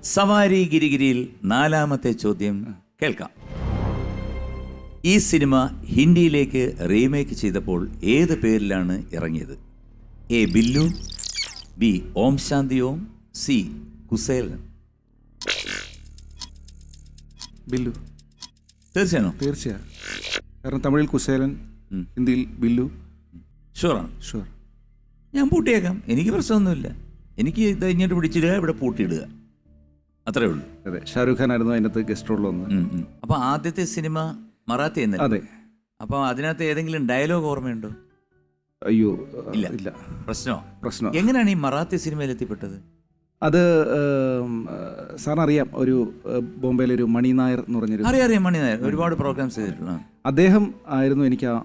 സവാരി ഗിരിഗിരിയിൽ നാലാമത്തെ ചോദ്യം കേൾക്കാം. ഈ സിനിമ ഹിന്ദിയിലേക്ക് റീമേക്ക് ചെയ്തപ്പോൾ ഏത് പേരിലാണ് ഇറങ്ങിയത്? A Billu, B Om Shanti Om, C Kuselan. Billu. തീർച്ചയാണോ? തീർച്ചയായും. കാരണം തമിഴിൽ കുശേലൻ, ഹിന്ദിയിൽ ബില്ലു. ഷുവറാണ്? ഷുവർ. ഞാൻ പൂട്ടിയേക്കാം, എനിക്ക് പ്രശ്നമൊന്നുമില്ല. എനിക്ക് ഇത് ഇങ്ങോട്ട് പിടിച്ചിടുക, ഇവിടെ പൂട്ടിയിടുക, അത്രേ ഉള്ളൂ. അതെ, ഷാരൂഖ് ഖാൻ ആയിരുന്നു അതിനകത്ത് ഗസ്റ്റ് റോളിൽ വന്ന്. അപ്പൊ ആദ്യത്തെ സിനിമ മറാത്തി എന്നല്ലേ? അതെ. അപ്പൊ അതിനകത്ത് ഏതെങ്കിലും ഡയലോഗ് ഓർമ്മയുണ്ടോ? അയ്യോ ഇല്ല. ഇല്ല. പ്രശ്നം. എങ്ങനെയാണ് ഈ മറാത്തി സിനിമയിൽ എത്തിപ്പെട്ടത്? അത് സാറിന് അറിയാം, ഒരു ബോംബെയിലെ ഒരു മണി നായർ എന്ന് പറഞ്ഞൊരു. അറിയാം, മണി നായർ ഒരുപാട് പ്രോഗ്രാംസ് ചെയ്തിട്ടുള്ള അദ്ദേഹം ആയിരുന്നു എനിക്ക് ആ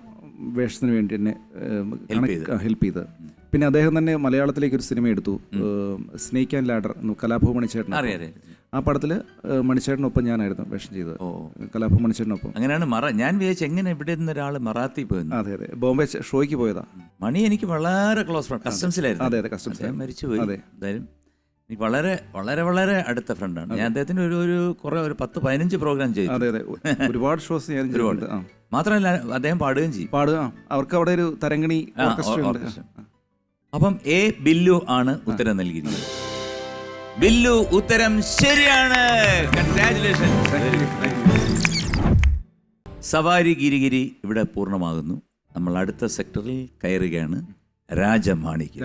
വേഷത്തിന് വേണ്ടി എന്നെ ഹെൽപ്പ് ചെയ്തത്. പിന്നെ അദ്ദേഹം തന്നെ മലയാളത്തിലേക്ക് ഒരു സിനിമ എടുത്തു, സ്നേക്ക് ആൻഡ് ലാഡർ, കലാഭവൻ മണിച്ചേട്ടൻ. ആ പടത്തിൽ മണിച്ചേട്ടനൊപ്പം ഞാനായിരുന്നു വേഷം ചെയ്തത്, കലാഭവൻ മണിച്ചേട്ടനൊപ്പം. അങ്ങനെയാണ് ഞാൻ വിചാരിച്ചു എങ്ങനെ ഇവിടെ നിന്ന് ഒരാൾ മറാത്തി പോയത്. അതെ അതെ, ബോംബെ ഷോയ്ക്ക് പോയതാ. മണി എനിക്ക് വളരെ ക്ലോസ് ഫ്രണ്ട്, കസ്റ്റംസിലായിരുന്നു. അതെ അതെ, കസ്റ്റംസ്. മരിച്ചുപോയി. അതെ, എന്തായാലും എനിക്ക് വളരെ വളരെ വളരെ അടുത്ത ഫ്രണ്ടാണ്. ഞാൻ അദ്ദേഹത്തിന് ഒരു 10-15 പ്രോഗ്രാം ചെയ്തു. അതെ അതെ, ഒരുപാട് ഷോസ് ഞാൻ ഒരുപാട്. മാത്രമല്ല അദ്ദേഹം പാടുകയും ചെയ്യും. അവർക്ക് അവിടെ ഒരു തരംഗിണി ഓർക്കസ്ട്ര. അപ്പം എ ബില്ലു ആണ് ഉത്തരം നൽകിയിരുന്നത്. ബില്ലു ഉത്തരം ശരിയാണ്. കൺഗ്രാറ്റുലേഷൻ. സവാരി ഗിരിഗിരി ഇവിടെ പൂർണ്ണമാകുന്നു. നമ്മൾ അടുത്ത സെക്ടറിൽ കയറുകയാണ്. രാജമാണിക്യം.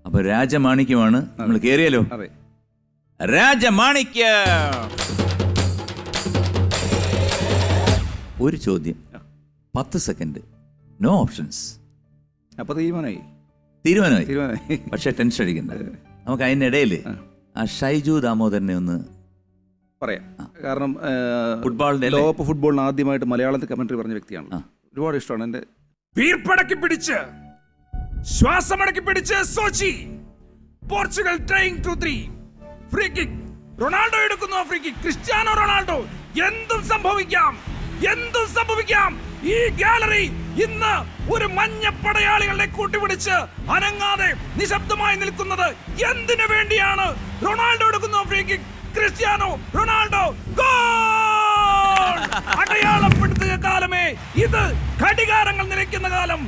അപ്പൊ രാജമാണിക്യമാണ് നമ്മൾ കയറിയല്ലോ. രാജമാണിക്യം. ഒരു ചോദ്യം, 10 സെക്കൻഡ്, നോ ഓപ്ഷൻസ്. അപ്പൊ തീരുമാനമായി. പക്ഷെ ടെൻഷൻ അടിക്കണ്ട. നമുക്ക് അതിനിടയിൽ ആ ഷൈജു ദാമോദരനെ ഒന്ന് പറയാം. കാരണം ഫുട്ബോളിന്റെ ലോകകപ്പ് ഫുട്ബോളിന് ആദ്യമായിട്ട് മലയാളത്തിൽ കമന്ററി പറഞ്ഞ വ്യക്തിയാണ്. ഒരുപാട് ഇഷ്ടമാണ്. എന്റെ വീർപ്പടക്കി പിടിച്ച് ശ്വാസമടക്കി പിടിച്ച് Sochi Portugal trying to 3 free kick. Ronaldo എടുക്കുന്നു ഫ്രീ കിക്ക്. Cristiano Ronaldo. എന്തും സംഭവിക്കാം. ഈ ഗാലറി ഇന്ന് ഒരു മഞ്ഞ പടയാളികളെ കൂട്ടിപ്പിടിച്ച് അനങ്ങാതെ നിശബ്ദമായി നിൽക്കുന്നത് എന്തിനു വേണ്ടിയാണ്? റൊണാൾഡോ എടുക്കുന്നു free kick. Cristiano Ronaldo goal! അടയാളപ്പെടുത്തുക കാലമേ ഇത്. ഘടികാരങ്ങൾ നിലയ്ക്കുന്ന കാലം.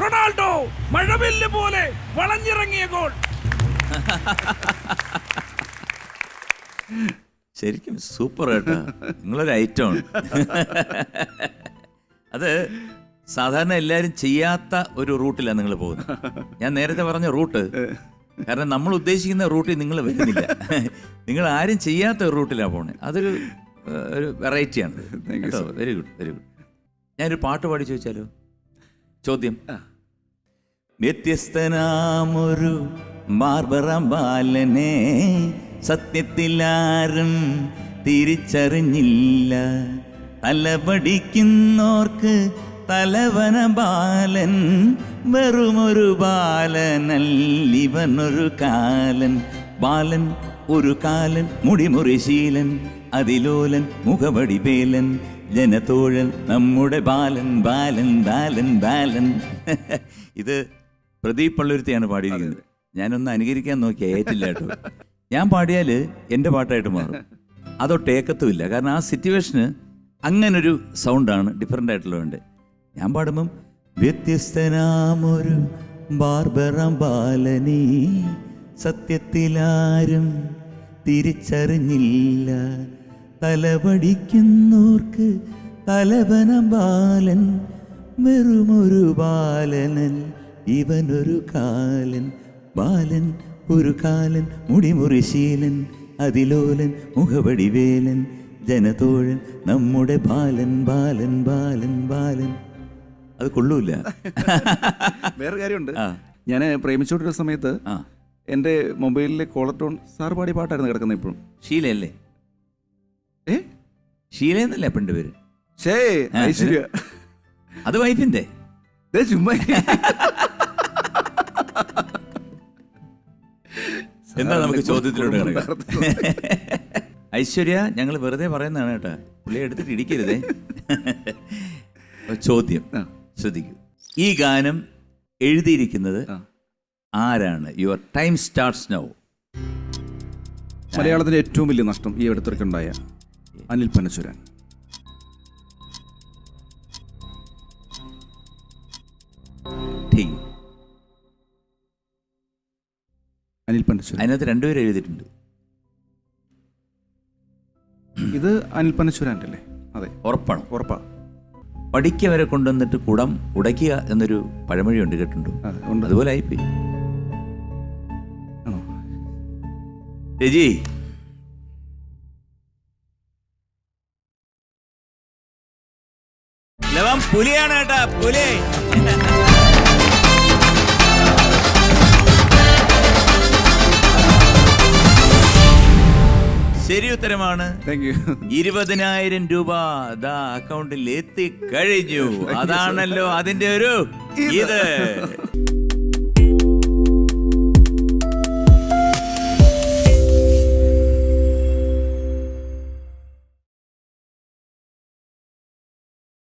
റൊണാൾഡോ മഴവില്ല് പോലെ വളഞ്ഞിറങ്ങിയ ഗോൾ. ശരിക്കും സൂപ്പർ കേട്ടോ, നിങ്ങളൊരു ഐറ്റമാണ്. അത് സാധാരണ എല്ലാവരും ചെയ്യാത്ത ഒരു റൂട്ടിലാണ് നിങ്ങൾ പോകുന്നത്. ഞാൻ നേരത്തെ പറഞ്ഞ റൂട്ട്, കാരണം നമ്മൾ ഉദ്ദേശിക്കുന്ന റൂട്ടിൽ നിങ്ങൾ വരുന്നില്ല. നിങ്ങൾ ആരും ചെയ്യാത്ത ഒരു റൂട്ടിലാണ് പോകുന്നത്. അതൊരു വെറൈറ്റിയാണ് കേട്ടോ. Very good. ഞാനൊരു പാട്ട് പാടി ചോദിച്ചാലോ? ചോദ്യം, വ്യത്യസ്തനാമൊരു ബാർബറ ബാലനെ സത്യത്തിലാരും തിരിച്ചറിഞ്ഞില്ല. തലപടിക്കുന്നോർക്ക് തലവന ബാലൻ, വെറുമൊരു ബാലനല്ലിവനൊരു കാലൻ. ബാലൻ ഒരു കാലൻ, മുടിമുറിശീലൻ, അതിലോലൻ, മുഖവടി വേലൻ, ജനത്തോഴൻ, നമ്മുടെ ബാലൻ. ഇത് പ്രദീപ് പള്ളുരുത്തിയാണ് പാടിയിരിക്കുന്നത്. ഞാനൊന്ന് അനുകരിക്കാൻ നോക്കിയാൽ ഏറ്റില്ല കേട്ടോ. ഞാൻ പാടിയാൽ എൻ്റെ പാട്ടായിട്ട് മാറും. അതോ ടേക്കത്തുമില്ല. കാരണം ആ സിറ്റുവേഷന് അങ്ങനൊരു സൗണ്ടാണ്, ഡിഫറെൻ്റ് ആയിട്ടുള്ള വേണ്ടത്. ഞാൻ പാടുമ്പം വ്യത്യസ്തനാമൊരു ബാർബറ ബാലനീ സത്യത്തിലാരും തിരിച്ചറിഞ്ഞില്ല. തലപടിക്കുന്നോർക്ക് തലവന ബാലൻ, വെറുമൊരു ബാലനൻ ഇവനൊരു കാലൻ. ബാലൻ ഒരു കാലൻ, മുടിമുറിശീലൻ, അതിലോലൻ, മുഖവടി വേലൻ, ജനത്തോഴൻ, നമ്മുടെ ബാലൻ. അത് കൊള്ളൂല. വേറെ കാര്യമുണ്ട്. ഞാൻ പ്രേമിച്ചോണ്ടിരുന്ന സമയത്ത് എൻ്റെ മൊബൈലിലെ കോളർ ടോൺ സാർ പാടിയ പാട്ടായിരുന്നു കിടക്കുന്നത് ഇപ്പോഴും. ഷീലയല്ലേ? ഷീലെന്നല്ലേ പെണ്ണിന്റെ പേര്? ഐശ്വര്യ. അത് വൈഫിന്റെ. ചുമ്മാ എന്താ നമുക്ക് ചോദ്യത്തിലൂടെ കിടക്കാം. ഐശ്വര്യ, ഞങ്ങൾ വെറുതെ പറയുന്നതാണ് കേട്ടോ, പുള്ളിയെ എടുത്തിട്ട് ഇടിക്കരുതേ. ചോദ്യം ശ്രദ്ധിക്കൂ. ഈ ഗാനം എഴുതിയിരിക്കുന്നത് ആരാണ്? Your time starts now. മലയാളത്തിൻ്റെ ഏറ്റവും വലിയ നഷ്ടം ഈ അടുത്തിടയ്ക്കുണ്ടായ അനിൽ പനച്ചൂരാൻ. അനിൽ പനച്ചൂരാൻ അതിനകത്ത് രണ്ടുപേരും എഴുതിയിട്ടുണ്ട്. ഇത് അനിൽ പനച്ചൂരാൻ്റെ അല്ലേ? അതെ, ഉറപ്പാണ്. ഉറപ്പാ. പഠിക്ക വരെ കൊണ്ടുവന്നിട്ട് കുടം ഉടയ്ക്കുക എന്നൊരു പഴമൊഴിയുണ്ട്, കേട്ടിട്ടുണ്ടോ? അതുപോലെ ആയിപ്പോയി. രജി, ലവം പുലിയാണ് കേട്ടാ, പുലി. ശരി ഉത്തരമാണ്. 20,000 രൂപ ദാ അക്കൗണ്ടിൽ എത്തി കഴിഞ്ഞു. അതാണല്ലോ അതിന്റെ ഒരു ഇത്.